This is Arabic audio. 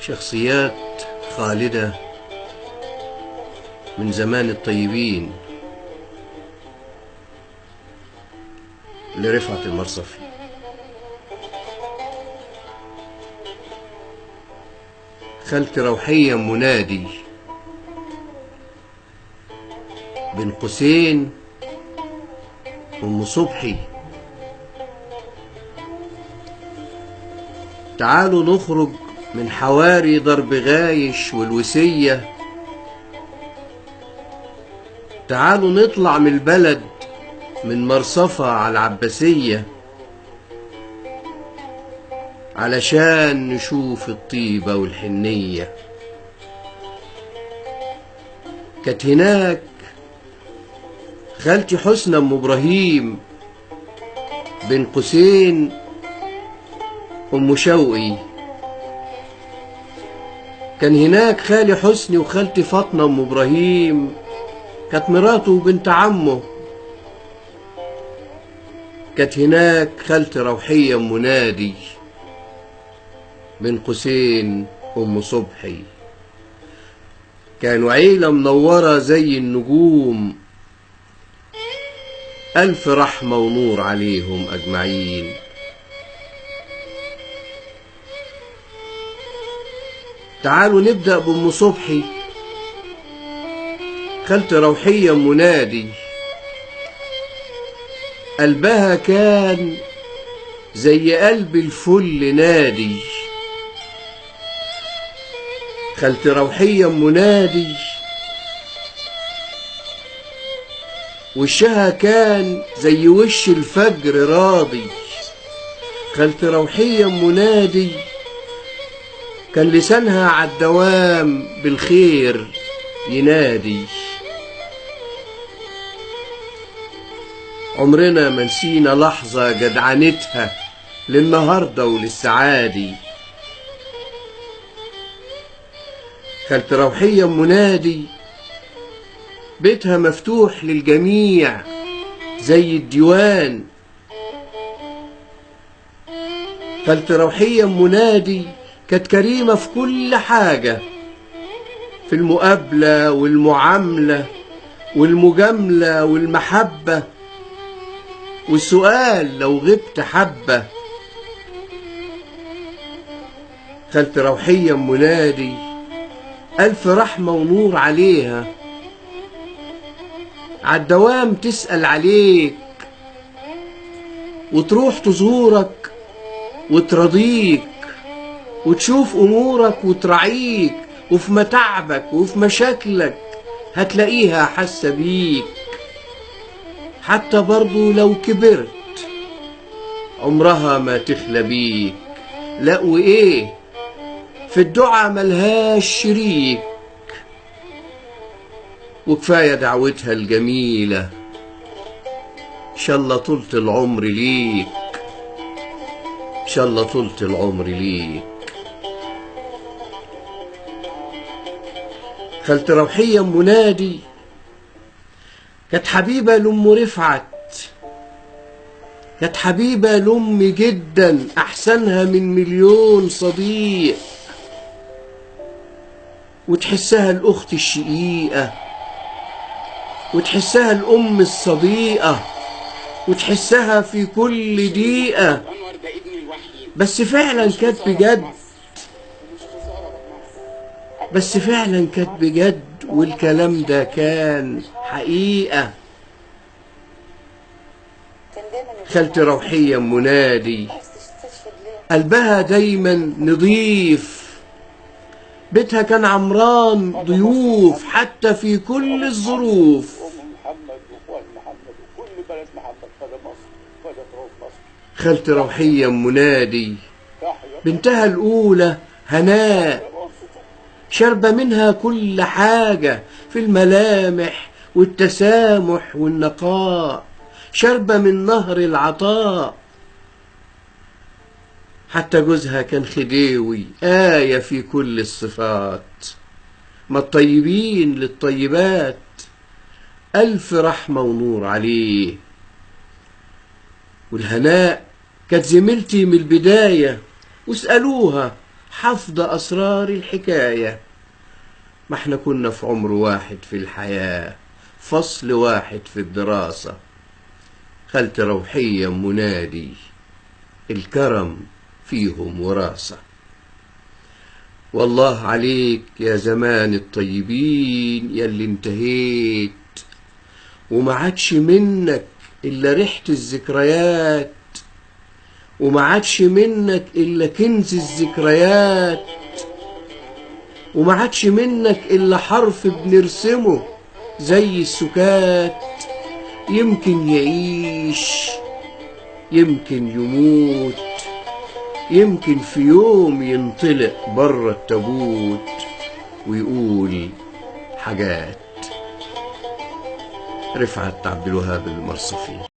شخصيات خالدة من زمان الطيبين لرفعت المرصفي. خالتي روحية منادي بين قوسين أم صبحي. تعالوا نخرج من حواري ضرب غايش والوسية، تعالوا نطلع من البلد من مرصفة على العباسية علشان نشوف الطيبة والحنية. كانت هناك خالتي حسنى أم إبراهيم بين قوسين أم شوقي. كان هناك خالي حسني وخالتي فاطمة أم إبراهيم، كانت مراته وبنت عمه. كانت هناك خالتي روحية أم منادي بين قوسين أم صبحي. كانوا عيلة منورة زي النجوم، ألف رحمة ونور عليهم أجمعين. تعالوا نبدأ بأم صبحي خالتي روحية أم منادي. قلبها كان زي قلب الفل نادي. خالتي روحية أم منادي وشها كان زي وش الفجر راضي. خالتي روحية أم منادي كان لسانها عالدوام بالخير ينادي. عمرنا ما نسينا لحظة جدعنتها للنهاردة وللسعادي. خالتي روحية أم منادي بيتها مفتوح للجميع زي الديوان. خالتي روحية أم منادي كانت كريمة في كل حاجة، في المقابلة والمعاملة والمجاملة والمحبة والسؤال لو غبت حبة. خالتي روحية أم منادي ألف رحمة ونور عليها، عالدوام تسأل عليك وتروح تزورك وترضيك وتشوف أمورك وتراعيك، وفي متاعبك وفي مشاكلك هتلاقيها حاسة بيك. حتى برضو لو كبرت عمرها ما تخلى بيك. لا وإيه في الدعاء ملهاش شريك، وكفاية دعوتها الجميلة. إن شاء الله طولت العمر ليك، إن شاء الله طولت العمر ليك. خالتي روحية أم منادي كانت حبيبة لأم رفعت، كانت حبيبة لأمي جدا، أحسنها من مليون صديق. وتحسها الأخت الشقيقة، وتحسها الأم الصديقة، وتحسها في كل دقيقة. بس فعلا كانت بجد، بس فعلا كانت بجد، والكلام ده كان حقيقة. خالتي روحية أم منادي قلبها دايما نضيف، بيتها كان عمران ضيوف حتى في كل الظروف. خالتي روحية أم منادي بنتها الأولى هناء شاربة منها كل حاجة في الملامح والتسامح والنقاء، شاربة من نهر العطاء. حتى جوزها كان خديوي آية في كل الصفات. ما الطيبين للطيبات ألف رحمة ونور عليه. والهناء كانت زميلتي من البداية، واسألوها حافظة أسرار الحكاية. ما احنا كنا في عمر واحد في الحياة، فصل واحد في الدراسة. خالتي روحية منادي، الكرم فيهم وراثة. والله عليك يا زمان الطيبين ياللي انتهيت، وما عادش منك إلا ريحة الذكريات، وما عادش منك إلا كنز الذكريات، وما عادش منك إلا حرف بنرسمه زي السكات. يمكن يعيش، يمكن يموت، يمكن في يوم ينطلق بره التابوت ويقول حاجات. رفعت عبد الوهاب المرصفي.